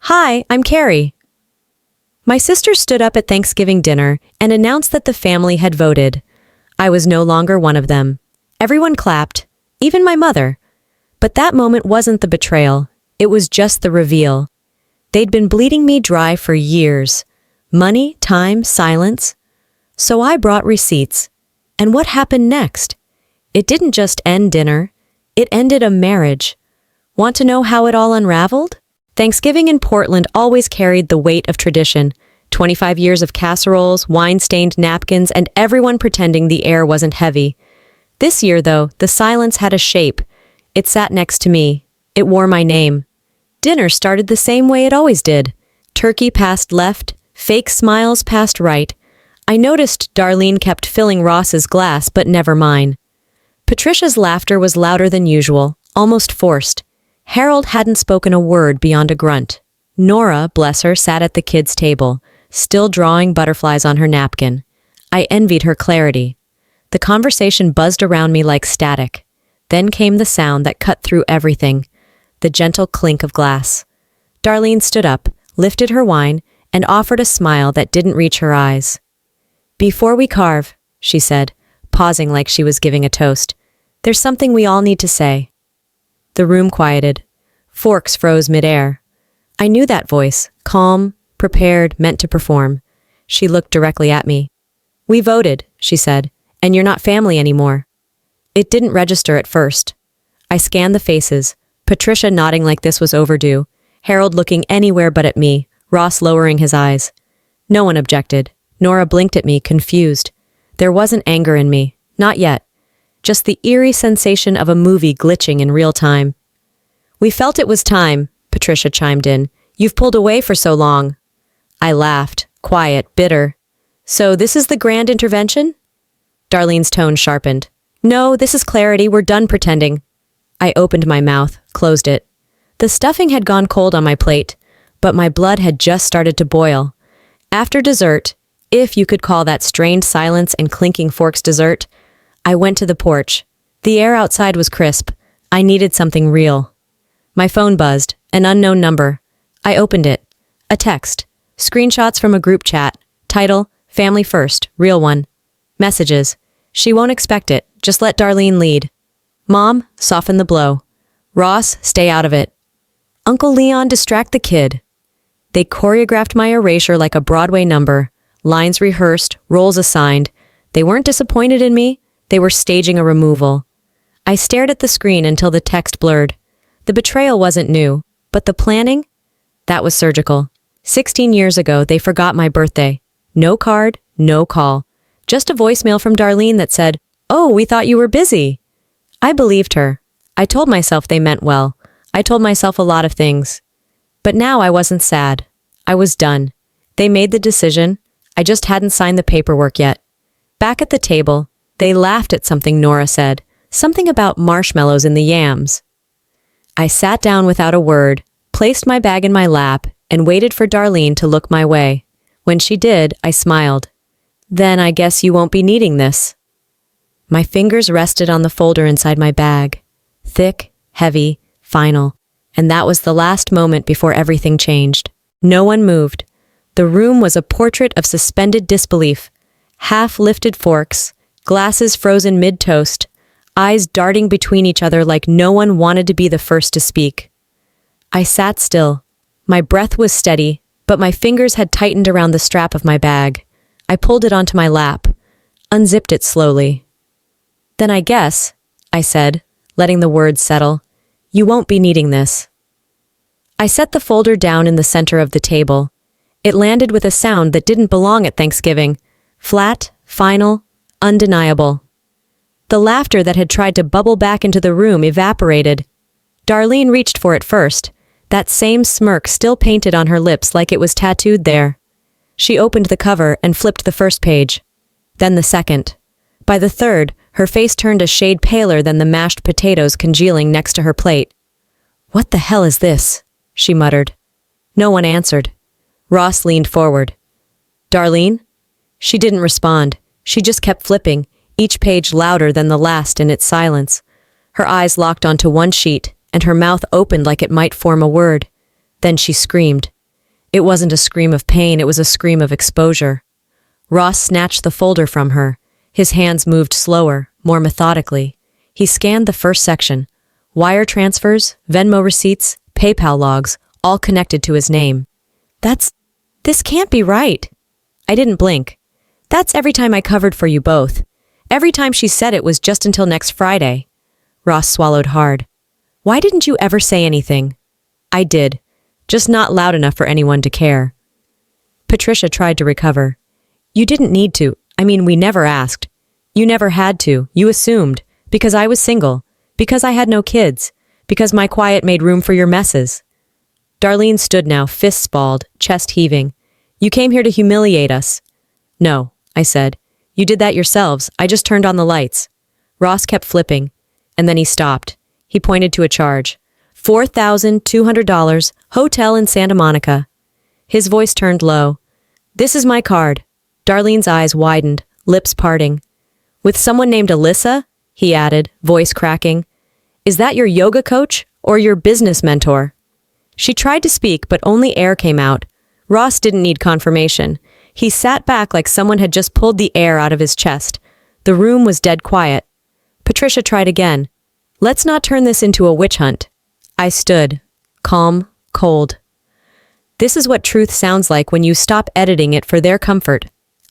Hi, I'm Carrie. My sister stood up at Thanksgiving dinner and announced that the family had voted. I was no longer one of them. Everyone clapped, even my mother. But that moment wasn't the betrayal. It was just the reveal. They'd been bleeding me dry for years. Money, time, silence. So I brought receipts. And what happened next? It didn't just end dinner. It ended a marriage. Want to know how it all unraveled? Thanksgiving in Portland always carried the weight of tradition. 25 years of casseroles, wine-stained napkins, and everyone pretending the air wasn't heavy. This year, though, the silence had a shape. It sat next to me. It wore my name. Dinner started the same way it always did. Turkey passed left, fake smiles passed right. I noticed Darlene kept filling Ross's glass, but never mine. Patricia's laughter was louder than usual, almost forced. Harold hadn't spoken a word beyond a grunt. Nora, bless her, sat at the kids' table, still drawing butterflies on her napkin. I envied her clarity. The conversation buzzed around me like static. Then came the sound that cut through everything, the gentle clink of glass. Darlene stood up, lifted her wine, and offered a smile that didn't reach her eyes. "Before we carve," she said, pausing like she was giving a toast, "there's something we all need to say." The room quieted. Forks froze midair. I knew that voice, calm, prepared, meant to perform. She looked directly at me. "We voted," she said, "and you're not family anymore." It didn't register at first. I scanned the faces, Patricia nodding like this was overdue, Harold looking anywhere but at me, Ross lowering his eyes. No one objected. Nora blinked at me, confused. There wasn't anger in me, not yet. Just the eerie sensation of a movie glitching in real time. "We felt it was time," Patricia chimed in. "You've pulled away for so long." I laughed, quiet, bitter. "So this is the grand intervention?" Darlene's tone sharpened. "No, this is clarity. We're done pretending." I opened my mouth, closed it. The stuffing had gone cold on my plate, but my blood had just started to boil. After dessert, if you could call that strained silence and clinking forks dessert, I went to the porch. The air outside was crisp. I needed something real. My phone buzzed, an unknown number. I opened it. A text. Screenshots from a group chat. Title, Family First, real one. Messages. "She won't expect it. Just let Darlene lead." "Mom, soften the blow." "Ross, stay out of it." "Uncle Leon, distract the kid." They choreographed my erasure like a Broadway number. Lines rehearsed, roles assigned. They weren't disappointed in me. They were staging a removal. I stared at the screen until the text blurred. The betrayal wasn't new, but the planning? That was surgical. 16 years ago, they forgot my birthday. No card, no call. Just a voicemail from Darlene that said, "Oh, we thought you were busy." I believed her. I told myself they meant well. I told myself a lot of things. But now I wasn't sad. I was done. They made the decision. I just hadn't signed the paperwork yet. Back at the table, they laughed at something Nora said, something about marshmallows in the yams. I sat down without a word, placed my bag in my lap, and waited for Darlene to look my way. When she did, I smiled. "Then I guess you won't be needing this." My fingers rested on the folder inside my bag. Thick, heavy, final. And that was the last moment before everything changed. No one moved. The room was a portrait of suspended disbelief. Half-lifted forks, glasses frozen mid-toast, eyes darting between each other like no one wanted to be the first to speak. I sat still. My breath was steady, but my fingers had tightened around the strap of my bag. I pulled it onto my lap, unzipped it slowly. "Then I guess," I said, letting the words settle, "you won't be needing this." I set the folder down in the center of the table. It landed with a sound that didn't belong at Thanksgiving. Flat, final, undeniable. The laughter that had tried to bubble back into the room evaporated. Darlene reached for it first, that same smirk still painted on her lips like it was tattooed there. She opened the cover and flipped the first page. Then the second. By the third, her face turned a shade paler than the mashed potatoes congealing next to her plate. "What the hell is this?" she muttered. No one answered. Ross leaned forward. "Darlene?" She didn't respond. She just kept flipping, each page louder than the last in its silence. Her eyes locked onto one sheet, and her mouth opened like it might form a word. Then she screamed. It wasn't a scream of pain, it was a scream of exposure. Ross snatched the folder from her. His hands moved slower, more methodically. He scanned the first section. Wire transfers, Venmo receipts, PayPal logs, all connected to his name. This can't be right. I didn't blink. That's every time I covered for you both. Every time she said it was just until next Friday. Ross swallowed hard. Why didn't you ever say anything? I did. Just not loud enough for anyone to care. Patricia tried to recover. You didn't need to. I mean, we never asked. You never had to. You assumed. Because I was single. Because I had no kids. Because my quiet made room for your messes. Darlene stood now, fists balled, chest heaving. You came here to humiliate us. No, I said. You did that yourselves. I just turned on the lights. Ross kept flipping, and then he stopped. He pointed to a charge. $4,200, hotel in Santa Monica. His voice turned low. This is my card. Darlene's eyes widened, lips parting. With someone named Alyssa? He added, voice cracking. Is that your yoga coach or your business mentor? She tried to speak, but only air came out. Ross didn't need confirmation. He sat back like someone had just pulled the air out of his chest. The room was dead quiet. Patricia tried again. Let's not turn this into a witch hunt. I stood, calm, cold. This is what truth sounds like when you stop editing it for their comfort.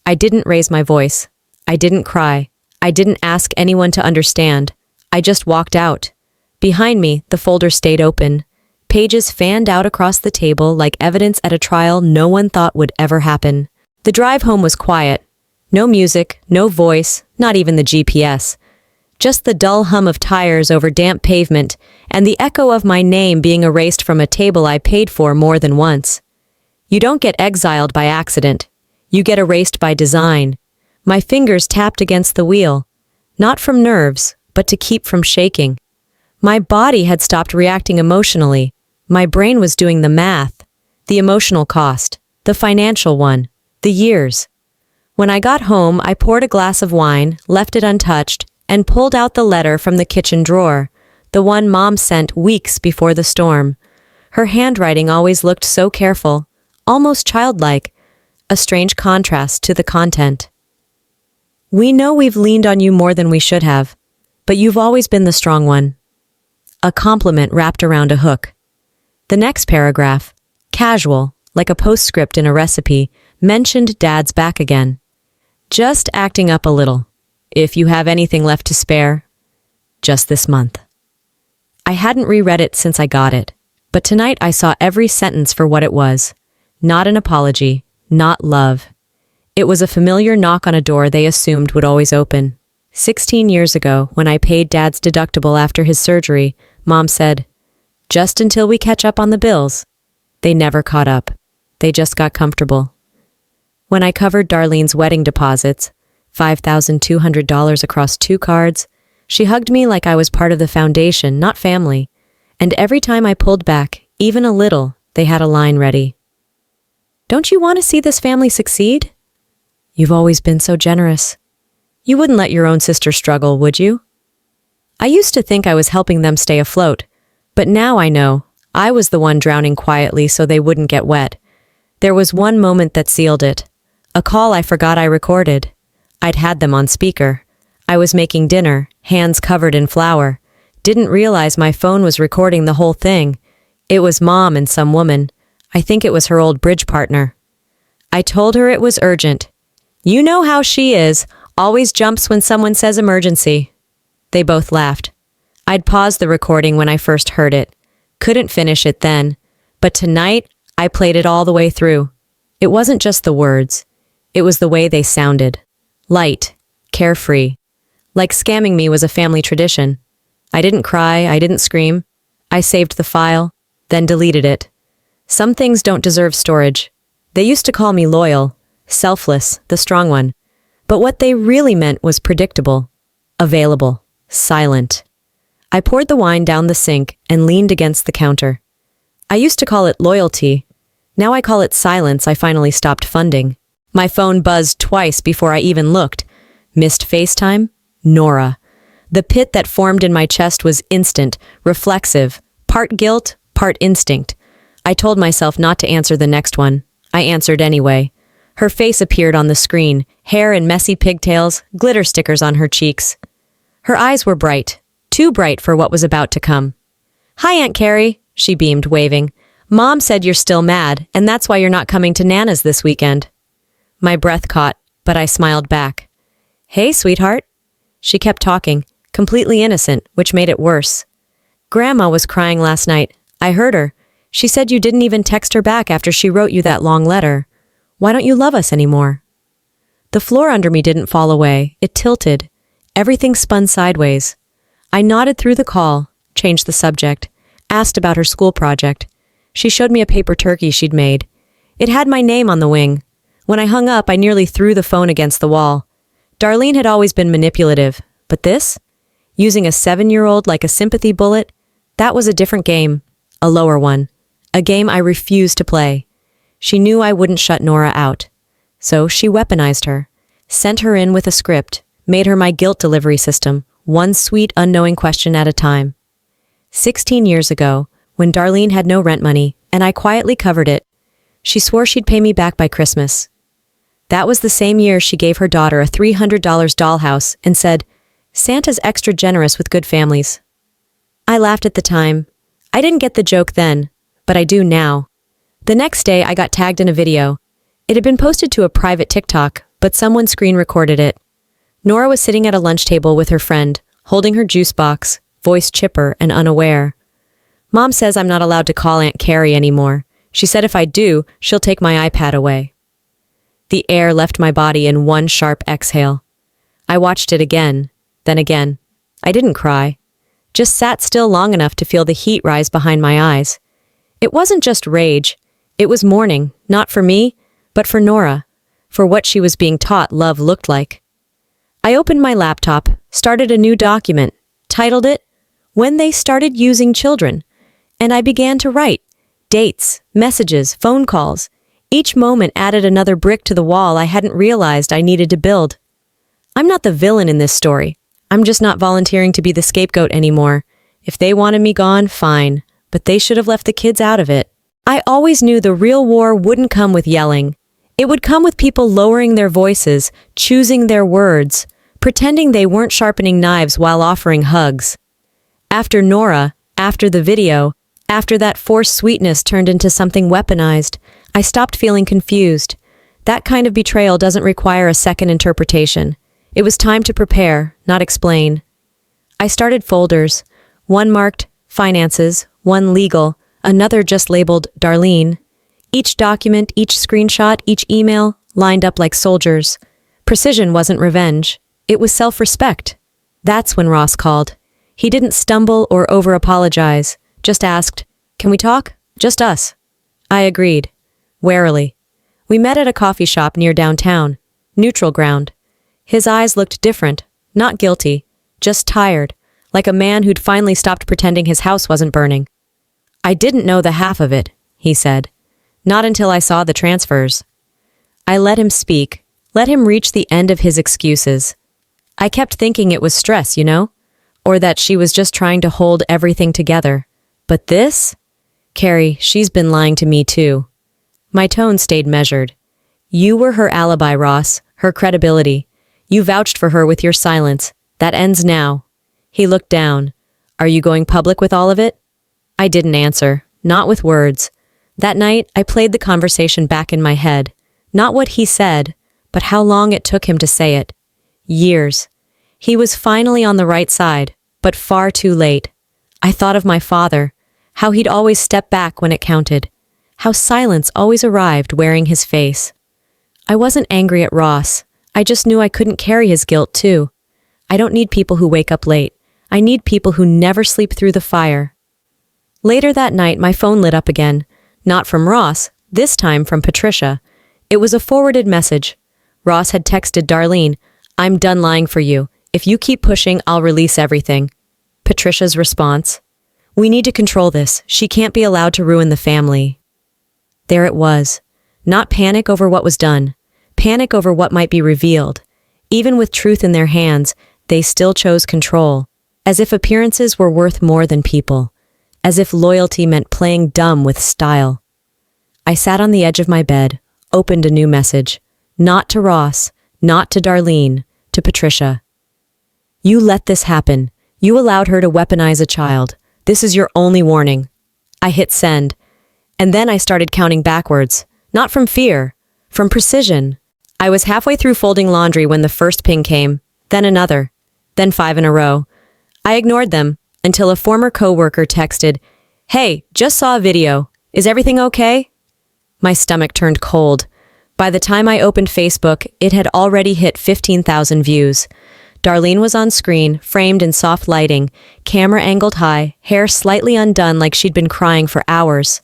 I didn't raise my voice. I didn't cry. I didn't ask anyone to understand. I just walked out. Behind me, the folder stayed open. Pages fanned out across the table like evidence at a trial no one thought would ever happen. The drive home was quiet. No music, no voice, not even the GPS. Just the dull hum of tires over damp pavement and the echo of my name being erased from a table I paid for more than once. You don't get exiled by accident. You get erased by design. My fingers tapped against the wheel, not from nerves, but to keep from shaking. My body had stopped reacting emotionally. My brain was doing the math, the emotional cost, the financial one, the years. When I got home, I poured a glass of wine, left it untouched, and pulled out the letter from the kitchen drawer, the one Mom sent weeks before the storm. Her handwriting always looked so careful, almost childlike, a strange contrast to the content. We know we've leaned on you more than we should have, but you've always been the strong one. A compliment wrapped around a hook. The next paragraph, casual, like a postscript in a recipe, mentioned Dad's back again. Just acting up a little. If you have anything left to spare, just this month. I hadn't reread it since I got it, but tonight I saw every sentence for what it was. Not an apology, not love. It was a familiar knock on a door they assumed would always open. 16 years ago, when I paid Dad's deductible after his surgery, Mom said, just until we catch up on the bills. They never caught up. They just got comfortable. When I covered Darlene's wedding deposits, $5,200 across 2 cards, she hugged me like I was part of the foundation, not family. And every time I pulled back, even a little, they had a line ready. Don't you want to see this family succeed? You've always been so generous. You wouldn't let your own sister struggle, would you? I used to think I was helping them stay afloat, but now I know I was the one drowning quietly so they wouldn't get wet. There was one moment that sealed it. A call I forgot I recorded. I'd had them on speaker. I was making dinner, hands covered in flour. Didn't realize my phone was recording the whole thing. It was Mom and some woman. I think it was her old bridge partner. I told her it was urgent. You know how she is, always jumps when someone says emergency. They both laughed. I'd paused the recording when I first heard it. Couldn't finish it then. But tonight, I played it all the way through. It wasn't just the words. It was the way they sounded. Light, carefree. Like scamming me was a family tradition. I didn't cry, I didn't scream. I saved the file, then deleted it. Some things don't deserve storage. They used to call me loyal, selfless, the strong one. But what they really meant was predictable, available, silent. I poured the wine down the sink and leaned against the counter. I used to call it loyalty. Now I call it silence I finally stopped funding. My phone buzzed twice before I even looked. Missed FaceTime? Nora. The pit that formed in my chest was instant, reflexive, part guilt, part instinct. I told myself not to answer the next one. I answered anyway. Her face appeared on the screen, hair in messy pigtails, glitter stickers on her cheeks. Her eyes were bright, too bright for what was about to come. "Hi, Aunt Carrie," she beamed, waving. "Mom said you're still mad, and that's why you're not coming to Nana's this weekend." My breath caught, but I smiled back. "Hey, sweetheart." She kept talking, completely innocent, which made it worse. "Grandma was crying last night. I heard her. She said you didn't even text her back after she wrote you that long letter. Why don't you love us anymore?" The floor under me didn't fall away. It tilted. Everything spun sideways. I nodded through the call, changed the subject, asked about her school project. She showed me a paper turkey she'd made. It had my name on the wing. When I hung up, I nearly threw the phone against the wall. Darlene had always been manipulative, but this? Using a 7-year-old like a sympathy bullet? That was a different game. A lower one. A game I refused to play. She knew I wouldn't shut Nora out. So she weaponized her. Sent her in with a script. Made her my guilt delivery system. One sweet, unknowing question at a time. 16 years ago, when Darlene had no rent money, and I quietly covered it, she swore she'd pay me back by Christmas. That was the same year she gave her daughter a $300 dollhouse and said, "Santa's extra generous with good families." I laughed at the time. I didn't get the joke then, but I do now. The next day, I got tagged in a video. It had been posted to a private TikTok, but someone screen recorded it. Nora was sitting at a lunch table with her friend, holding her juice box, voice chipper and unaware. "Mom says I'm not allowed to call Aunt Carrie anymore. She said if I do, she'll take my iPad away." The air left my body in one sharp exhale. I watched it again, then again. I didn't cry. Just sat still long enough to feel the heat rise behind my eyes. It wasn't just rage. It was mourning, not for me, but for Nora, for what she was being taught love looked like. I opened my laptop, started a new document, titled it, "When They Started Using Children," and I began to write. Dates, messages, phone calls. Each moment added another brick to the wall I hadn't realized I needed to build. I'm not the villain in this story. I'm just not volunteering to be the scapegoat anymore. If they wanted me gone, fine, but they should have left the kids out of it. I always knew the real war wouldn't come with yelling. It would come with people lowering their voices, choosing their words, pretending they weren't sharpening knives while offering hugs. After Nora, after the video, after that forced sweetness turned into something weaponized, I stopped feeling confused. That kind of betrayal doesn't require a second interpretation. It was time to prepare, not explain. I started folders. One marked finances, one legal, another just labeled Darlene. Each document, each screenshot, each email lined up like soldiers. Precision wasn't revenge. It was self-respect. That's when Ross called. He didn't stumble or over-apologize, just asked, "Can we talk? Just us." I agreed. Warily. We met at a coffee shop near downtown. Neutral ground. His eyes looked different, not guilty, just tired, like a man who'd finally stopped pretending his house wasn't burning. "I didn't know the half of it," he said. "Not until I saw the transfers." I let him speak, let him reach the end of his excuses. I kept thinking it was stress, or that she was just trying to hold everything together. But this? Carrie, she's been lying to me too. My tone stayed measured. You were her alibi, Ross, her credibility. You vouched for her with your silence. That ends now. He looked down. Are you going public with all of it? I didn't answer, not with words. That night, I played the conversation back in my head. Not what he said, but how long it took him to say it. Years. He was finally on the right side, but far too late. I thought of my father, how he'd always step back when it counted, how silence always arrived wearing his face. I wasn't angry at Ross. I just knew I couldn't carry his guilt too. I don't need people who wake up late. I need people who never sleep through the fire. Later that night, my phone lit up again. Not from Ross, this time from Patricia. It was a forwarded message. Ross had texted Darlene, "I'm done lying for you. If you keep pushing, I'll release everything." Patricia's response, "We need to control this. She can't be allowed to ruin the family." There it was. Not panic over what was done. Panic over what might be revealed. Even with truth in their hands, they still chose control, as if appearances were worth more than people. as if loyalty meant playing dumb with style. I sat on the edge of my bed, opened a new message. Not to Ross, not to Darlene, to Patricia. You let this happen. You allowed her to weaponize a child. This is your only warning. I hit send. And then I started counting backwards. Not from fear, from precision. I was halfway through folding laundry when the first ping came, then another, then 5 in a row. I ignored them until a former coworker texted, "Hey, just saw a video. Is everything okay?" My stomach turned cold. By the time I opened Facebook, it had already hit 15,000 views. Darlene was on screen, framed in soft lighting, camera angled high, hair slightly undone like she'd been crying for hours.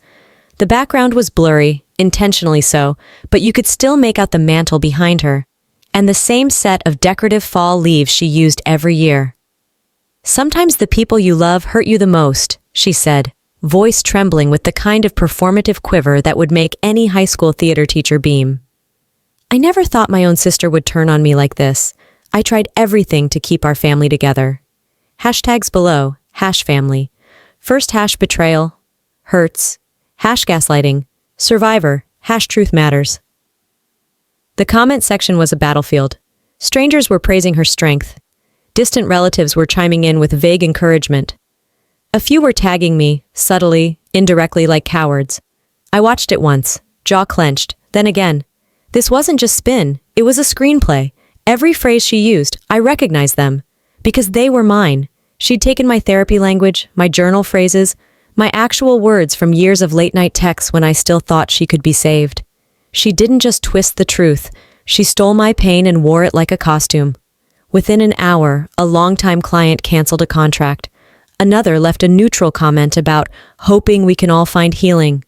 The background was blurry, intentionally so, but you could still make out the mantle behind her, and the same set of decorative fall leaves she used every year. "Sometimes the people you love hurt you the most," she said, voice trembling with the kind of performative quiver that would make any high school theater teacher beam. I never thought my own sister would turn on me like this. I tried everything to keep our family together. Hashtags below, #family. First #betrayal, hurts, #gaslighting, survivor, #truth matters. The comment section was a battlefield. Strangers were praising her strength. Distant relatives were chiming in with vague encouragement. A few were tagging me, subtly, indirectly like cowards. I watched it once, jaw clenched, then again. This wasn't just spin, it was a screenplay. Every phrase she used, I recognized them. Because they were mine. She'd taken my therapy language, my journal phrases, my actual words from years of late-night texts when I still thought she could be saved. She didn't just twist the truth, she stole my pain and wore it like a costume. Within an hour, a longtime client canceled a contract. Another left a neutral comment about hoping we can all find healing.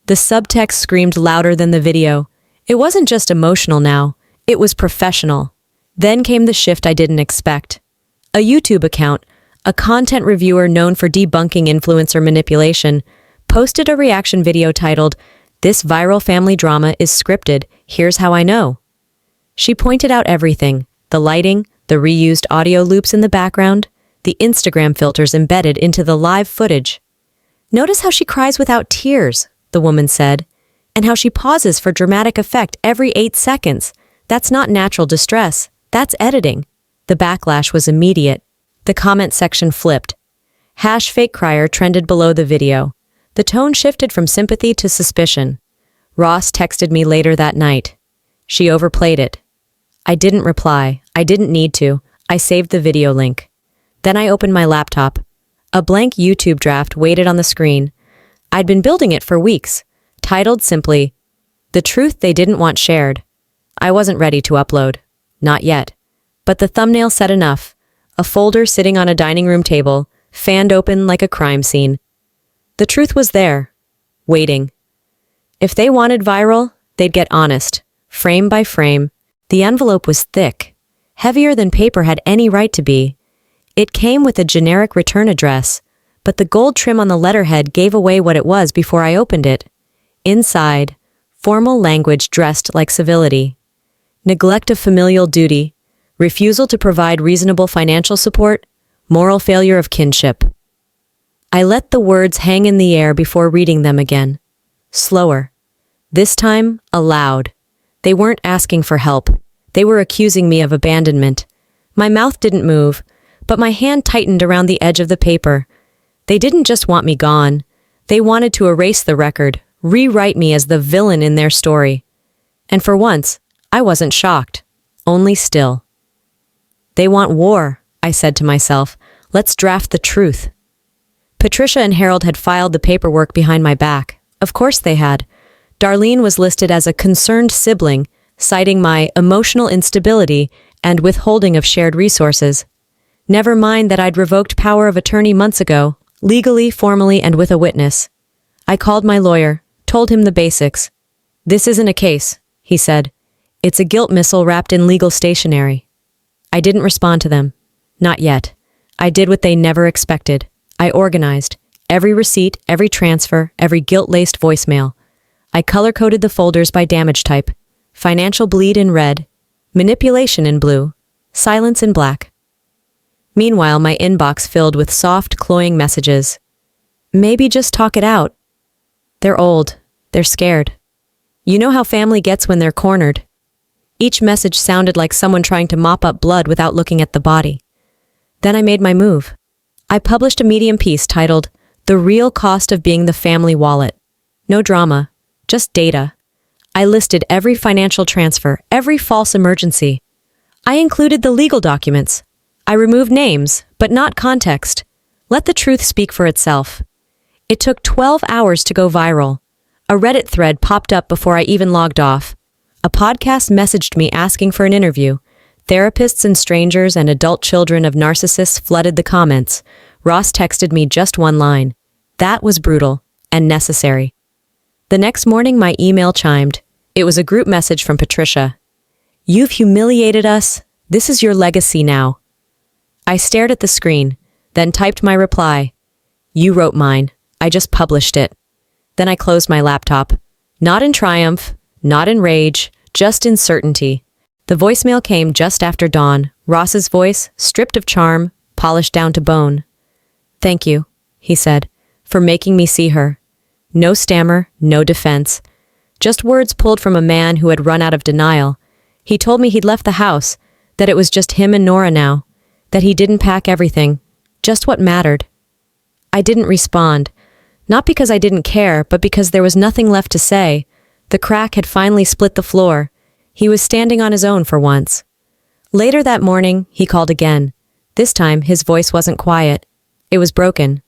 The subtext screamed louder than the video. It wasn't just emotional now, it was professional. Then came the shift I didn't expect. A YouTube account, a content reviewer known for debunking influencer manipulation, posted a reaction video titled, "This viral family drama is scripted, here's how I know." She pointed out everything, the lighting, the reused audio loops in the background, the Instagram filters embedded into the live footage. "Notice how she cries without tears," the woman said, "and how she pauses for dramatic effect every 8 seconds. That's not natural distress, that's editing." The backlash was immediate. The comment section flipped. #fake crier trended below the video. The tone shifted from sympathy to suspicion. Ross texted me later that night. "She overplayed it." I didn't reply. I didn't need to. I saved the video link. Then I opened my laptop. A blank YouTube draft waited on the screen. I'd been building it for weeks, titled simply, "The Truth They Didn't Want Shared." I wasn't ready to upload. Not yet. But the thumbnail said enough. A folder sitting on a dining room table, fanned open like a crime scene. The truth was there, waiting. If they wanted viral, they'd get honest, frame by frame. The envelope was thick, heavier than paper had any right to be. It came with a generic return address, but the gold trim on the letterhead gave away what it was before I opened it. Inside, formal language dressed like civility. Neglect of familial duty, refusal to provide reasonable financial support, moral failure of kinship. I let the words hang in the air before reading them again. Slower. This time, aloud. They weren't asking for help. They were accusing me of abandonment. My mouth didn't move, but my hand tightened around the edge of the paper. They didn't just want me gone. They wanted to erase the record, rewrite me as the villain in their story. And for once, I wasn't shocked, only still. "They want war," I said to myself. "Let's draft the truth." Patricia and Harold had filed the paperwork behind my back. Of course they had. Darlene was listed as a concerned sibling, citing my emotional instability and withholding of shared resources. Never mind that I'd revoked power of attorney months ago, legally, formally, and with a witness. I called my lawyer, told him the basics. "This isn't a case," he said. "It's a guilt missile wrapped in legal stationery." I didn't respond to them. Not yet. I did what they never expected. I organized. Every receipt, every transfer, every guilt-laced voicemail. I color-coded the folders by damage type. Financial bleed in red, manipulation in blue, silence in black. Meanwhile, my inbox filled with soft, cloying messages. Maybe just talk it out. They're old. They're scared. You know how family gets when they're cornered. Each message sounded like someone trying to mop up blood without looking at the body. Then I made my move. I published a Medium piece titled, "The Real Cost of Being the Family Wallet." No drama, just data. I listed every financial transfer, every false emergency. I included the legal documents. I removed names, but not context. Let the truth speak for itself. It took 12 hours to go viral. A Reddit thread popped up before I even logged off. A podcast messaged me asking for an interview. Therapists and strangers and adult children of narcissists flooded the comments. Ross texted me just one line. That was brutal and necessary. The next morning, my email chimed. It was a group message from Patricia. "You've humiliated us. This is your legacy now." I stared at the screen, then typed my reply. "You wrote mine. I just published it." Then I closed my laptop. Not in triumph, not in rage, just in certainty. The voicemail came just after dawn, Ross's voice, stripped of charm, polished down to bone. "Thank you," he said, "for making me see her." No stammer, no defense. Just words pulled from a man who had run out of denial. He told me he'd left the house, that it was just him and Nora now, that he didn't pack everything, just what mattered. I didn't respond, not because I didn't care, but because there was nothing left to say. The crack had finally split the floor. He was standing on his own for once. Later that morning, he called again. This time, his voice wasn't quiet. It was broken.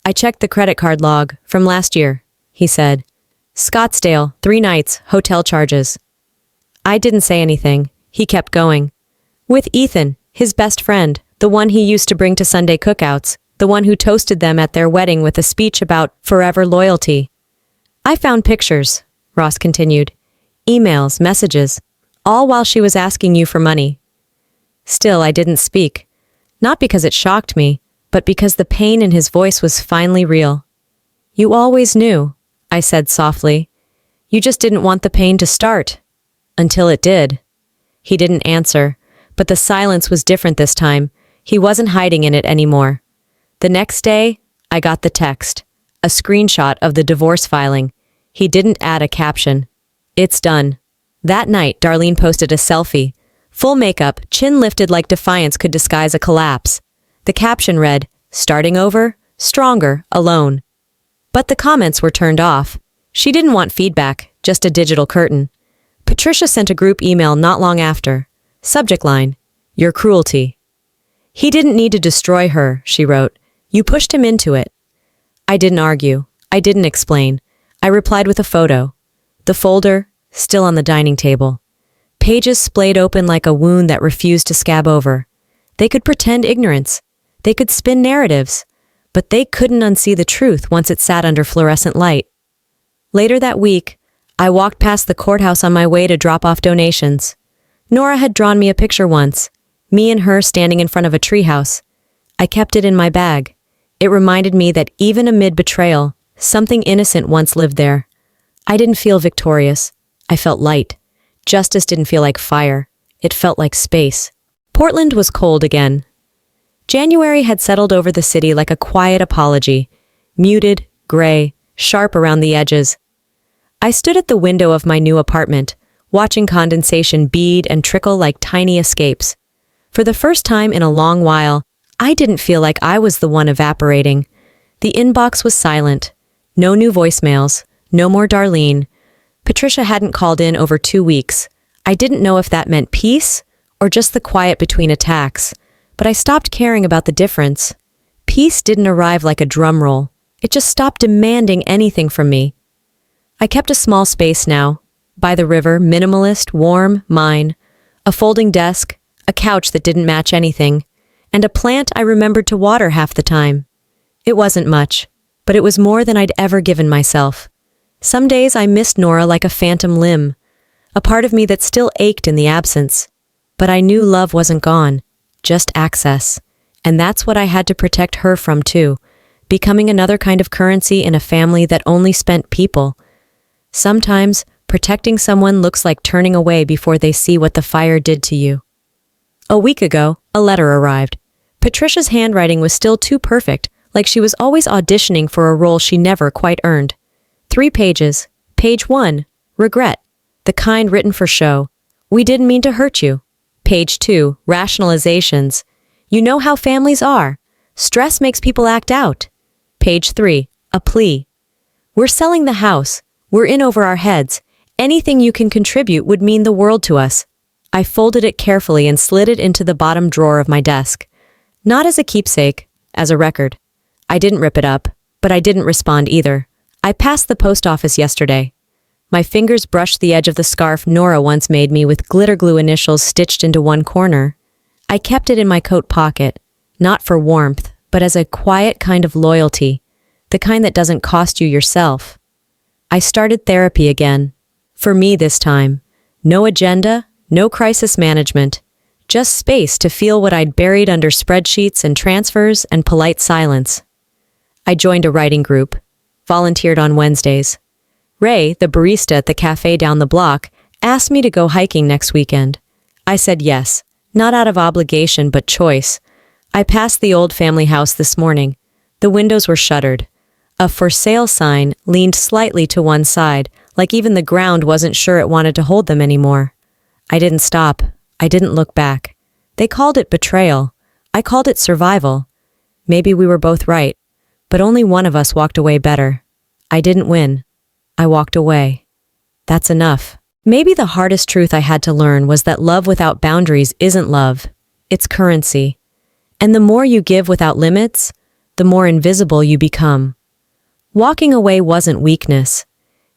"I checked the credit card log from last year," he said. "Scottsdale, 3 nights, hotel charges." I didn't say anything. He kept going. "With Ethan, his best friend, the one he used to bring to Sunday cookouts, the one who toasted them at their wedding with a speech about forever loyalty." "I found pictures," Ross continued. "Emails, messages, all while she was asking you for money." Still, I didn't speak. Not because it shocked me, but because the pain in his voice was finally real. "You always knew," I said softly. "You just didn't want the pain to start." Until it did. He didn't answer, but the silence was different this time. He wasn't hiding in it anymore. The next day, I got the text. A screenshot of the divorce filing. He didn't add a caption. "It's done." That night, Darlene posted a selfie. Full makeup, chin lifted like defiance could disguise a collapse. The caption read, "Starting over, stronger, alone." But the comments were turned off. She didn't want feedback, just a digital curtain. Patricia sent a group email not long after. Subject line, "Your cruelty." "He didn't need to destroy her," she wrote. "You pushed him into it." I didn't argue. I didn't explain. I replied with a photo. The folder, still on the dining table. Pages splayed open like a wound that refused to scab over. They could pretend ignorance. They could spin narratives. But they couldn't unsee the truth once it sat under fluorescent light. Later that week, I walked past the courthouse on my way to drop off donations. Nora had drawn me a picture once, me and her standing in front of a treehouse. I kept it in my bag. It reminded me that even amid betrayal, something innocent once lived there. I didn't feel victorious. I felt light. Justice didn't feel like fire. It felt like space. Portland was cold again. January had settled over the city like a quiet apology, muted, gray, sharp around the edges. I stood at the window of my new apartment, watching condensation bead and trickle like tiny escapes. For the first time in a long while, I didn't feel like I was the one evaporating. The inbox was silent. No new voicemails. No more Darlene. Patricia hadn't called in over 2 weeks. I didn't know if that meant peace or just the quiet between attacks, but I stopped caring about the difference. Peace didn't arrive like a drum roll. It just stopped demanding anything from me. I kept a small space now. By the river, minimalist, warm, mine. A folding desk, a couch that didn't match anything, and a plant I remembered to water half the time. It wasn't much, but it was more than I'd ever given myself. Some days I missed Nora like a phantom limb, a part of me that still ached in the absence. But I knew love wasn't gone, just access. And that's what I had to protect her from too, becoming another kind of currency in a family that only spent people. Sometimes, protecting someone looks like turning away before they see what the fire did to you. A week ago, a letter arrived. Patricia's handwriting was still too perfect, like she was always auditioning for a role she never quite earned. 3 pages. Page 1. Regret. The kind written for show. We didn't mean to hurt you. Page 2. Rationalizations. You know how families are. Stress makes people act out. Page 3. A plea. We're selling the house. We're in over our heads. Anything you can contribute would mean the world to us. I folded it carefully and slid it into the bottom drawer of my desk. Not as a keepsake, as a record. I didn't rip it up, but I didn't respond either. I passed the post office yesterday. My fingers brushed the edge of the scarf Nora once made me with glitter glue initials stitched into one corner. I kept it in my coat pocket, not for warmth, but as a quiet kind of loyalty, the kind that doesn't cost you yourself. I started therapy again. For me this time. No agenda, no crisis management. Just space to feel what I'd buried under spreadsheets and transfers and polite silence. I joined a writing group, volunteered on Wednesdays. Ray, the barista at the cafe down the block, asked me to go hiking next weekend. I said yes, not out of obligation but choice. I passed the old family house this morning. The windows were shuttered. A for sale sign leaned slightly to one side, like even the ground wasn't sure it wanted to hold them anymore. I didn't stop. I didn't look back. They called it betrayal. I called it survival. Maybe we were both right, but only one of us walked away better. I didn't win. I walked away. That's enough. Maybe the hardest truth I had to learn was that love without boundaries isn't love. It's currency. And the more you give without limits, the more invisible you become. Walking away wasn't weakness.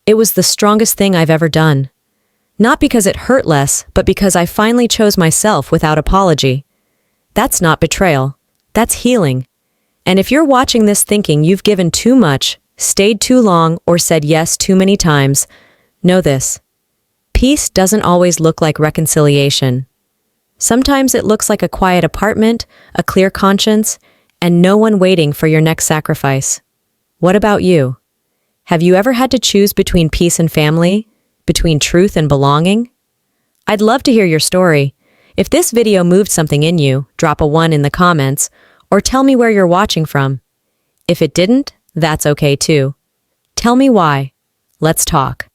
It was the strongest thing I've ever done. Not because it hurt less, but because I finally chose myself without apology. That's not betrayal. That's healing. And if you're watching this thinking you've given too much, stayed too long, or said yes too many times, know this. Peace doesn't always look like reconciliation. Sometimes it looks like a quiet apartment, a clear conscience, and no one waiting for your next sacrifice. What about you? Have you ever had to choose between peace and family? Between truth and belonging? I'd love to hear your story. If this video moved something in you, drop a 1 in the comments, or tell me where you're watching from. If it didn't, that's okay too. Tell me why. Let's talk.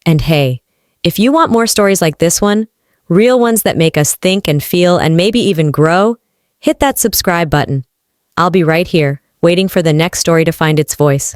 And hey, if you want more stories like this one, real ones that make us think and feel and maybe even grow, hit that subscribe button. I'll be right here, waiting for the next story to find its voice.